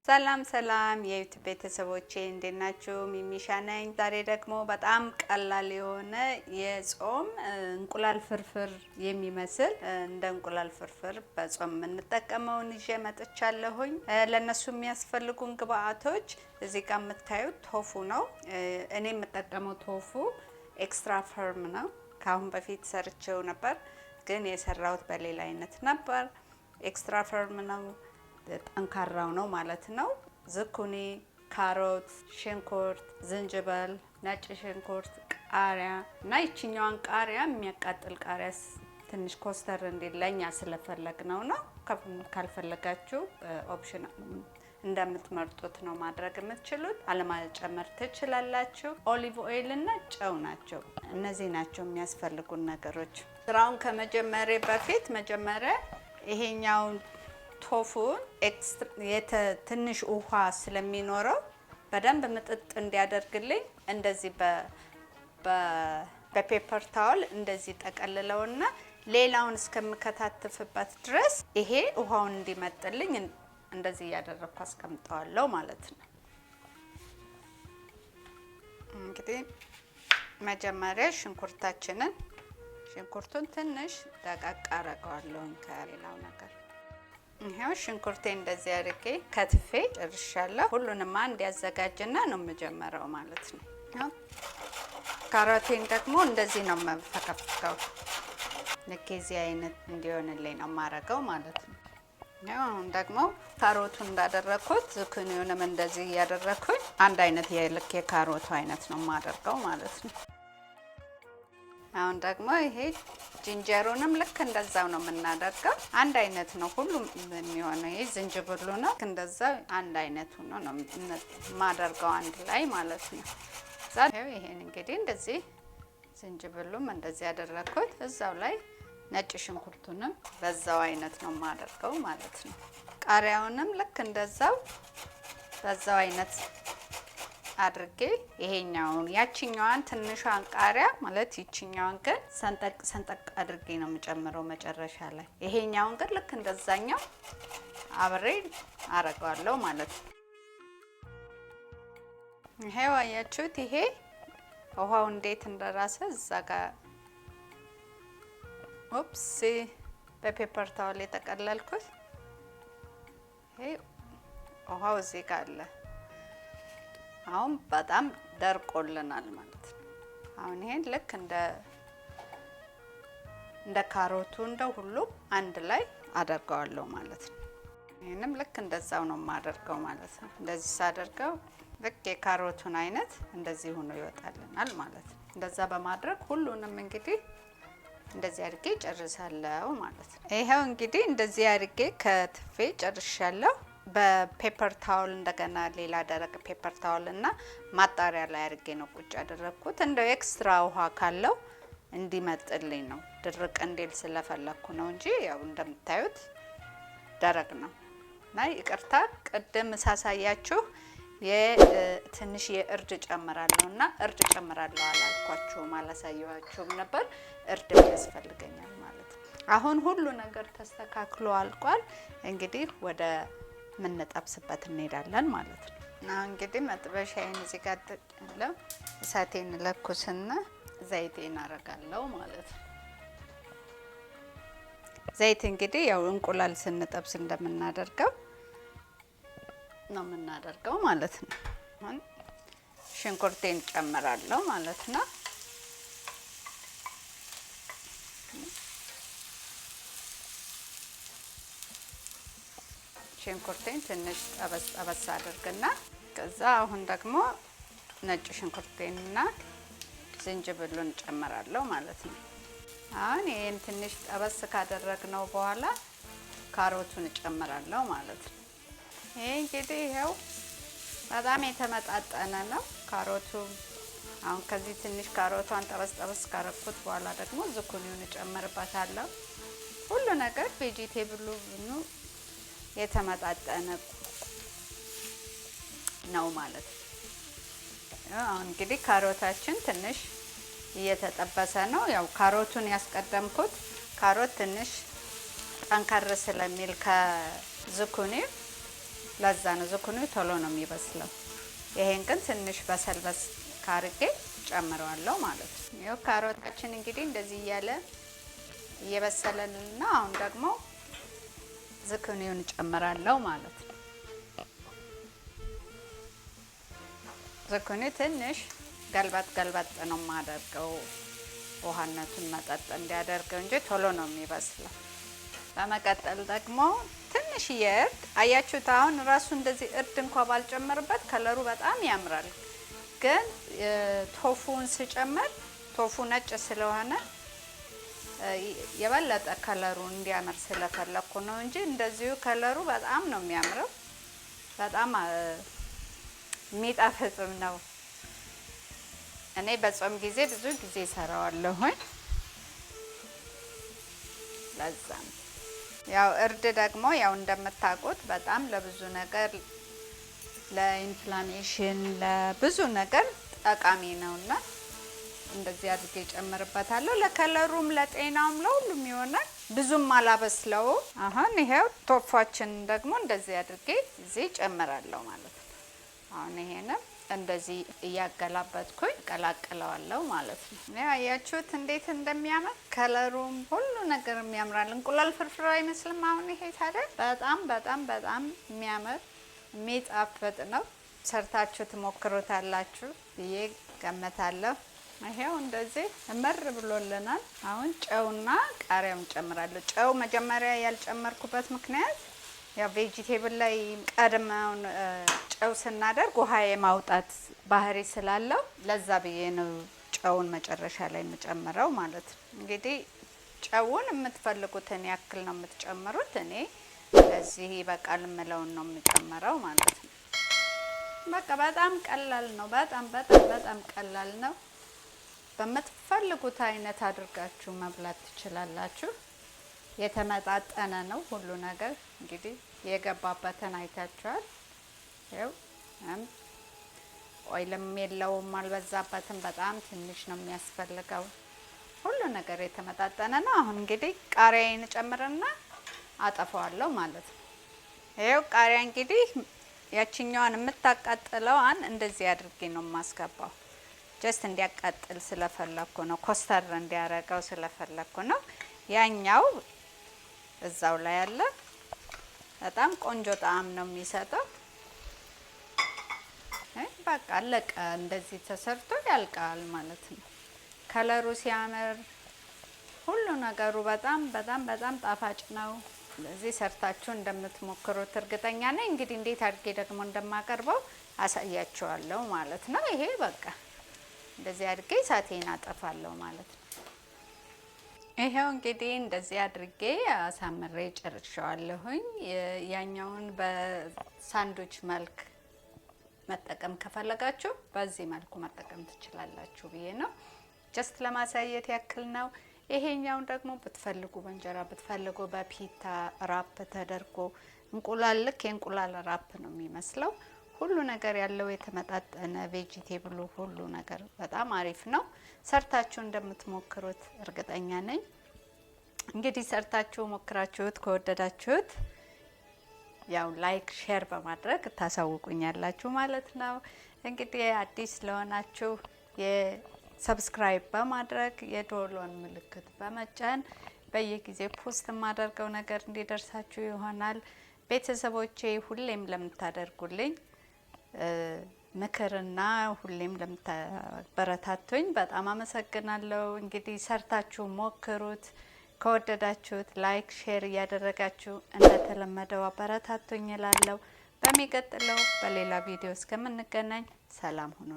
ሰላም ሰላም የዩቲዩብ ቤተሰቦቼ እንዴት ናችሁ? ሚሚሻ ነኝ። ዛሬ ደግሞ በጣም ቀላል የሆነ የጾም እንቁላል ፍርፍር የሚመስል እንደ እንቁላል ፍርፍር በጾም የምንጠቀመውን ይዤ መጥቻለሁኝ። ለነሱ የሚያስፈልጉን ግብአቶች እዚህ ጋር የምታዩት ቶፉ ነው። እኔ የምጠቀመው ቶፉ ኤክስትራ ፈርም ነው። ካሁን በፊት ሰርቼው ነበር፣ ግን የሰራሁት በሌላ አይነት ነበር። ኤክስትራ ፈርም ነው፣ ጠንካራው ነው ማለት ነው። ዝኩኒ፣ ካሮት፣ ሽንኩርት፣ ዝንጅብል፣ ነጭ ሽንኩርት፣ ቃሪያ እና ይችኛዋን ቃሪያ የሚያቃጥል ቃሪያ ትንሽ ኮስተር እንዲል ለኛ ስለፈለግ ነው። ካልፈለጋችሁ ኦፕሽን እንደምትመርጡት ነው ማድረግ የምትችሉት። አለማጨመር ትችላላችሁ። ኦሊቭ ኦይል እና ጨው ናቸው። እነዚህ ናቸው የሚያስፈልጉን ነገሮች። ስራውን ከመጀመሪያ በፊት መጀመሪያ ይሄኛውን ቶፉን ትንሽ ውሃ ስለሚኖረው በደንብ ምጥጥ እንዲያደርግልኝ እንደዚህ በፔፐር ታወል እንደዚህ ጠቀልለውና ሌላውን እስከምከታተፍበት ድረስ ይሄ ውሃውን እንዲመጥልኝ እንደዚህ ያደረኩ አስቀምጠዋለሁ ማለት ነው። እንግዲህ መጀመሪያ ሽንኩርቱን ትንሽ ደቀቅ አደርገዋለሁ ከሌላው ነገር። ይሄው ሽንኩርቴ እንደዚህ አድርጌ ከትፌ ጨርሻለሁ። ሁሉንም አንድ ያዘጋጅና ነው የምጀምረው ማለት ነው። ካሮቴን ደግሞ እንደዚህ ነው የምፈቀፍቀው። ለከዚህ አይነት እንዲሆንልኝ ነው የማረገው ማለት ነው። አሁን ደግሞ ካሮቱን እንዳደረኩት ዝኩኒውንም እንደዚህ ያደረኩኝ አንድ አይነት የካሮቱ አይነት ነው የማደርገው ማለት ነው። አሁን ደግሞ ይሄ ጂንጀሩንም ልክ እንደዛው ነው የምናደርገው። አንድ አይነት ነው ሁሉም የሚሆነው። ይሄ ዝንጅብሉ ነው እንደዛው አንድ አይነት ሆኖ ነው የማደርገው አንድ ላይ ማለት ነው። ዛሬው ይሄን እንግዲህ እንደዚህ ዝንጅብሉም እንደዚህ ያደረኩት እዛው ላይ ነጭ ሽንኩርቱንም በዛው አይነት ነው የማደርገው ማለት ነው። ቃሪያውንም ልክ እንደዛው በዛው አይነት አድርጌ ይሄኛውን ያቺኛዋን ትንሿን ቃሪያ ማለት ይቺኛዋን ግን ሰንጠቅ አድርጌ ነው የምጨምረው መጨረሻ ላይ። ይሄኛውን ግን ልክ እንደዛኛው አብሬ አረጋለሁ ማለት ነው። ይሄው አያችሁት፣ ይሄ ውሃው እንዴት እንደራሰ እዛ ጋር ኦፕስ በፔፐር ታወል የተቀለልኩት ይሄ ውሃው እዚህ ጋር አለ። አሁን በጣም ደርቆልናል ማለት ነው። አሁን ይሄን ልክ እንደ ካሮቱ እንደ ሁሉ አንድ ላይ አደርገዋለሁ ማለት ነው። ይሄንም ልክ እንደዛው ነው የማደርገው ማለት ነው። እንደዚህ ሳደርገው ልክ የካሮቱን አይነት እንደዚህ ሆኖ ይወጣልናል ማለት ነው። እንደዛ በማድረግ ሁሉንም እንግዲህ እንደዚህ አድርጌ ጨርሳለሁ ማለት ነው። ይሄው እንግዲህ እንደዚህ አድርጌ ከትፌ ጨርሻለሁ። በፔፐር ታወል እንደገና ሌላ ደረቅ ፔፐር ታወል እና ማጣሪያ ላይ አድርጌ ነው ቁጭ ያደረኩት። እንደው ኤክስትራ ውሃ ካለው እንዲመጥልኝ ነው፣ ድርቅ እንዲል ስለፈለኩ ነው እንጂ ያው እንደምታዩት ደረቅ ነው። እና ይቅርታ ቅድም ሳሳያችሁ ትንሽ የእርድ ጨምራለሁና እርድ ጨምራለሁ አላልኳችሁም፣ አላሳየኋችሁም ነበር። እርድ ያስፈልገኛል ማለት ነው። አሁን ሁሉ ነገር ተስተካክሎ አልቋል። እንግዲህ ወደ ምንጠብስበት እንሄዳለን ማለት ነው። እና እንግዲህ መጥበሻዬን እዚህ ጋር ጥጃለሁ። እሳቴን ለኩስና ዘይቴን አረጋለሁ ማለት ነው። ዘይት እንግዲህ ያው እንቁላል ስንጠብስ እንደምናደርገው ነው የምናደርገው ማለት ነው። ሽንኩርቴን ጨምራለሁ ማለት ነው። ሽንኩርቴን ትንሽ ጠበስ አድርግና ከዛ አሁን ደግሞ ነጭ ሽንኩርቴንና ዝንጅብሉን ጨምራለሁ ማለት ነው። አሁን ይሄን ትንሽ ጠበስ ካደረግነው በኋላ ካሮቱን ጨምራለሁ ማለት ነው። ይሄ እንግዲህ ይሄው በጣም የተመጣጠነ ነው ካሮቱ። አሁን ከዚህ ትንሽ ካሮቷን ጠበስ ካረኩት በኋላ ደግሞ ዝኩኒውን ጨምርበታለሁ። ሁሉ ነገር ቬጂቴብሉ የተመጣጠነ ነው ማለት ነው። አሁን እንግዲህ ካሮታችን ትንሽ እየተጠበሰ ነው። ያው ካሮቱን ያስቀደምኩት ካሮት ትንሽ ጠንከር ስለሚል ከዝኩኒ ለዛ ነው ዝኩኒው ቶሎ ነው የሚበስለው። ይሄን ግን ትንሽ በሰልበስ ካርጌ ጨምረዋለሁ ማለት ነው። ይሄው ካሮታችን እንግዲህ እንደዚህ እያለ እየበሰለልን ነው። አሁን ደግሞ ዝኩኒውን ጨምራለሁ ማለት ነው። ዝኩኒ ትንሽ ገልበጥ ነው የማደርገው ውሃነቱን መጠጥ እንዲያደርገው እንጂ ቶሎ ነው የሚበስለው። በመቀጠል ደግሞ ትንሽ የእርድ አያችሁት። አሁን ራሱ እንደዚህ እርድ እንኳን ባልጨመርበት ከለሩ በጣም ያምራል። ግን ቶፉን ስጨምር ቶፉ ነጭ ስለሆነ የበለጠ ከለሩ እንዲያምር ስለፈለኩ ነው እንጂ እንደዚሁ ከለሩ በጣም ነው የሚያምረው። በጣም የሚጣፍጥም ነው። እኔ በጾም ጊዜ ብዙ ጊዜ ሰራዋለሁ። ለዛ ያው እርድ ደግሞ ያው እንደምታውቁት በጣም ለብዙ ነገር ለኢንፍላሜሽን ለብዙ ነገር ጠቃሚ ነውና እንደዚህ አድርጌ ጨምርበታለሁ። ለከለሩም ለጤናውም ለሁሉም ይሆናል። ብዙም አላበስለው። አሁን ይሄው ቶፋችን ደግሞ እንደዚህ አድርጌ እዚህ ጨምራለሁ ማለት ነው። አሁን ይሄንም እንደዚህ እያገላበጥኩኝ ቀላቅለዋለሁ ማለት ነው። ነው አያችሁት እንዴት እንደሚያምር ከለሩም ሁሉ ነገር የሚያምራል። እንቁላል ፍርፍር አይመስልም? አሁን ይሄ ታዲያ በጣም የሚያምር የሚጣፍጥ ነው። ሰርታችሁ ትሞክሩታላችሁ ብዬ ገምታለሁ። ይሄው እንደዚህ እመር ብሎልናል። አሁን ጨውና ቃሪያውን ጨምራለሁ። ጨው መጀመሪያ ያልጨመርኩበት ምክንያት ያው ቬጂቴብል ላይ ቀድመውን ጨው ስናደርግ ውሃ የማውጣት ባህሪ ስላለው ለዛ ብዬ ነው ጨውን መጨረሻ ላይ የምጨምረው ማለት ነው። እንግዲህ ጨውን የምትፈልጉትን ያክል ነው የምትጨምሩት። እኔ ለዚህ በቃል ምለውን ነው የምጨምረው ማለት ነው። በቃ በጣም ቀላል ነው። በጣም ቀላል ነው። በምትፈልጉት አይነት አድርጋችሁ መብላት ትችላላችሁ። የተመጣጠነ ነው ሁሉ ነገር። እንግዲህ የገባበትን አይታችኋል። ይኸው ኦይልም የለውም፣ አልበዛበትም። በጣም ትንሽ ነው የሚያስፈልገው። ሁሉ ነገር የተመጣጠነ ነው። አሁን እንግዲህ ቃሪያዬን ጨምርና አጠፋዋለሁ ማለት ነው። ይኸው ቃሪያ እንግዲህ ያቺኛዋን የምታቃጥለዋን እንደዚህ አድርጌ ነው የማስገባው። ጀስት እንዲያቃጥል ስለፈለኩ ነው፣ ኮስተር እንዲያረጋው ስለፈለኩ ነው። ያኛው እዛው ላይ ያለ በጣም ቆንጆ ጣዕም ነው የሚሰጠው። በቃ አለቀ። እንደዚህ ተሰርቶ ያልቃል ማለት ነው። ከለሩ ሲያምር ሁሉ ነገሩ በጣም ጣፋጭ ነው። ስለዚህ ሰርታችሁ እንደምትሞክሩት እርግጠኛ ነኝ። እንግዲህ እንዴት አድርጌ ደግሞ እንደማቀርበው አሳያችኋለሁ ማለት ነው። ይሄ በቃ እንደዚህ አድርጌ ሳቴን አጠፋለሁ ማለት ነው። ይሄው እንግዲህ እንደዚህ አድርጌ አሳምሬ ጨርሻለሁኝ። ያኛውን በሳንድዊች መልክ መጠቀም ከፈለጋችሁ በዚህ መልኩ መጠቀም ትችላላችሁ ብዬ ነው። ጀስት ለማሳየት ያክል ነው። ይሄኛውን ደግሞ ብትፈልጉ በእንጀራ ብትፈልጉ በፒታ ራፕ ተደርጎ እንቁላል ልክ የእንቁላል ራፕ ነው የሚመስለው። ሁሉ ነገር ያለው የተመጣጠነ ቬጂቴብሉ ሁሉ ነገር በጣም አሪፍ ነው። ሰርታችሁ እንደምትሞክሩት እርግጠኛ ነኝ። እንግዲህ ሰርታችሁ ሞክራችሁት ከወደዳችሁት ያው ላይክ ሼር በማድረግ ታሳውቁኛላችሁ ማለት ነው። እንግዲህ አዲስ ለሆናችሁ የሰብስክራይብ በማድረግ የዶሎን ምልክት በመጫን በየጊዜው ፖስት የማደርገው ነገር እንዲደርሳችሁ ይሆናል። ቤተሰቦቼ ሁሌም ለምታደርጉልኝ ምክርና ሁሌም ለምታበረታቱኝ በጣም አመሰግናለሁ። እንግዲህ ሰርታችሁ ሞክሩት። ከወደዳችሁት ላይክ ሼር እያደረጋችሁ እንደተለመደው አበረታቱኝ እላለሁ። በሚቀጥለው በሌላ ቪዲዮ እስከምንገናኝ ሰላም ሁኑ።